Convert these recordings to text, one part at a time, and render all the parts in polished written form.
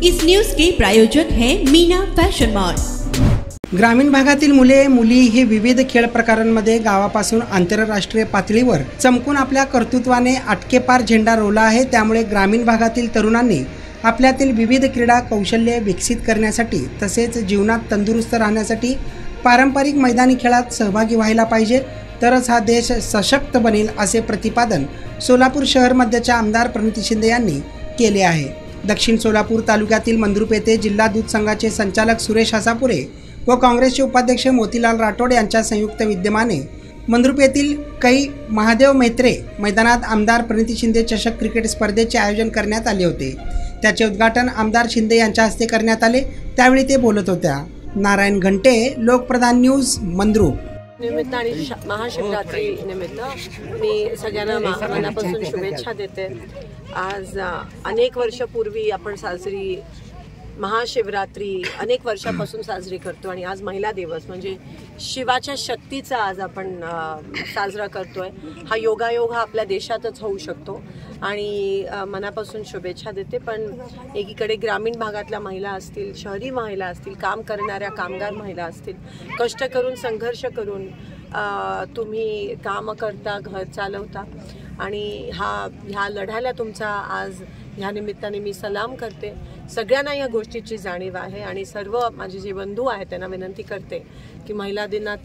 इस news के प्रायोजक हैं Meena fashion mall. ग्रामीण भागातील मुले मुली हे विविध खेळ प्रकारांमध्ये गावापासून आंतरराष्ट्रीय पातळीवर चमकून आपल्या कर्तृत्वाने अटकेपार झेंडा रोवला आहे। त्यामुळे ग्रामीण भागातील तरुणांनी आपल्यातील विविध क्रीडा कौशल्ये विकसित करण्यासाठी तसेच जीवनात तंदुरुस्त राहण्यासाठी पारंपरिक मैदानी खेळात सहभागी व्हायला पाहिजे, तरच हा देश सशक्त बनेल, असे प्रतिपादन सोलापूर शहर मध्यच्या आमदार प्रणिती शिंदे यांनी केले आहे। दक्षिण सोलापूर तालुक्यातील मंद्रुप येथे जिल्हा दूध संघाचे संचालक सुरेश हसापुरे व काँग्रेसचे उपाध्यक्ष मोतीलाल राठोड यांच्या संयुक्त विद्यमाने मंद्रुप येथील कै महादेव मेत्रे मैदानात आमदार प्रणिती शिंदे चषक क्रिकेट स्पर्धेचे आयोजन करण्यात आले होते। त्याचे उद्घाटन आमदार शिंदे यांच्या हस्ते करण्यात आले, त्यावेळी ते बोलत होत्या। नारायण घंटे, लोकप्रधान न्यूज, मंद्रुप। निमित्त आणि महाशिवरात्री निमित्त मी सगळ्यांना मनापासून शुभेच्छा देते। आज अनेक वर्षापूर्वी आपण साजरी महाशिवरात्री अनेक वर्षापासून साजरी करतो आणि आज महिला दिवस म्हणजे शिवाच्या शक्तीचा आज आपण साजरा करतोय। हा योगायोग हा आपल्या देशातच होऊ शकतो आणि मनापासून शुभेच्छा देते। पण एकीकडे ग्रामीण भागातल्या महिला असतील, शहरी महिला असतील, काम करणाऱ्या कामगार महिला असतील, कष्ट करून संघर्ष करून तुम्ही काम करता, घर चालवता आणि ह्या लढ्याला तुमचा आज ह्या निमित्ताने मी सलाम करते। सगळ्यांना या गोष्टीची जाणीव आहे आणि सर्व माझे जे बंधू आहेत त्यांना विनंती करते की महिला दिनात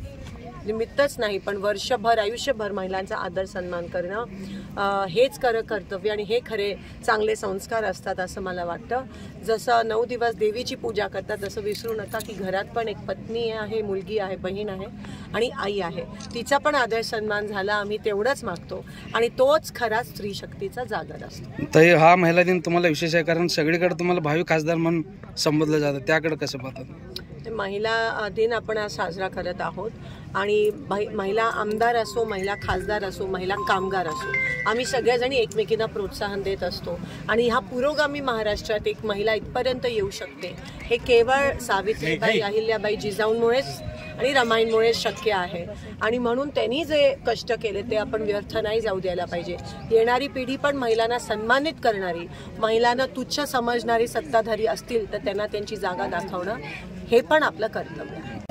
निमित्तच नाही पण वर्षभर आयुष्यभर महिलांचा आदर सन्मान करणं हेच कर्तव्य आणि हे खरे चांगले संस्कार असतात असं मला वाटतं। जसं 9 दिवस देवीची पूजा करतात तसं विसरू नका की घरात पण एक पत्नी आहे, मुलगी आहे, बहीण आहे आणि आई आहे, तिचा पण आदर सन्मान झाला आम्ही तेवढंच मागतो आणि तोच खरा स्त्री शक्तीचा जागर असतो। तर हा महिला दिन तुम्हाला विशेष आहे कारण सगळीकडे तुम्हाला भावी खासदार म्हणून संबोधलं जातं, त्याकडे कसं पाहतात? महिला दिन आपण आज साजरा करत आहोत आणि महिला आमदार असो, महिला खासदार असो, महिला कामगार असो, आम्ही सगळ्याजणी एकमेकींना प्रोत्साहन देत असतो आणि ह्या पुरोगामी महाराष्ट्रात एक महिला इथपर्यंत येऊ शकते हे केवळ सावित्रीबाई, अहिल्याबाई जिजाऊंमुळेच आणि रमाईंमुळेच शक्य आहे आणि म्हणून त्यांनी जे कष्ट केले ते आपण व्यर्थ नाही जाऊ द्यायला पाहिजे। येणारी पिढी पण महिलांना सन्मानित करणारी, महिलांना तुच्छ समजणारी सत्ताधारी असतील तर त्यांना त्यांची जागा दाखवणं हे पण आपलं कर्तव्य आहे।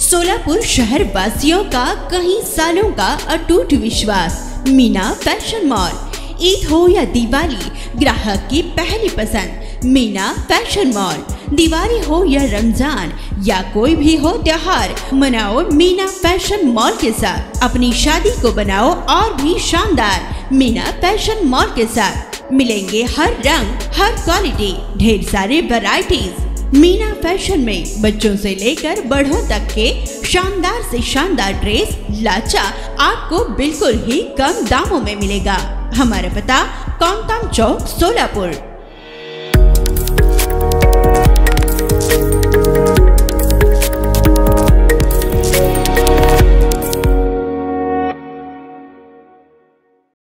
सोलापुर शहर वासियों का कई सालों का अटूट विश्वास, मीना फैशन मॉल। ईद हो या दिवाली, ग्राहक की पहली पसंद मीना फैशन मॉल। दिवाली हो या रमजान या कोई भी हो त्योहार, मनाओ मीना फैशन मॉल के साथ। अपनी शादी को बनाओ और भी शानदार मीना फैशन मॉल के साथ। मिलेंगे हर रंग, हर क्वालिटी, ढेर सारे वैरायटीज। मीना फैशन में बच्चों से लेकर बड़ों तक के शानदार से शानदार ड्रेस लाचा आपको बिल्कुल ही कम दामों में मिलेगा। हमारा पता कोंगताम चौक, सोलापुर।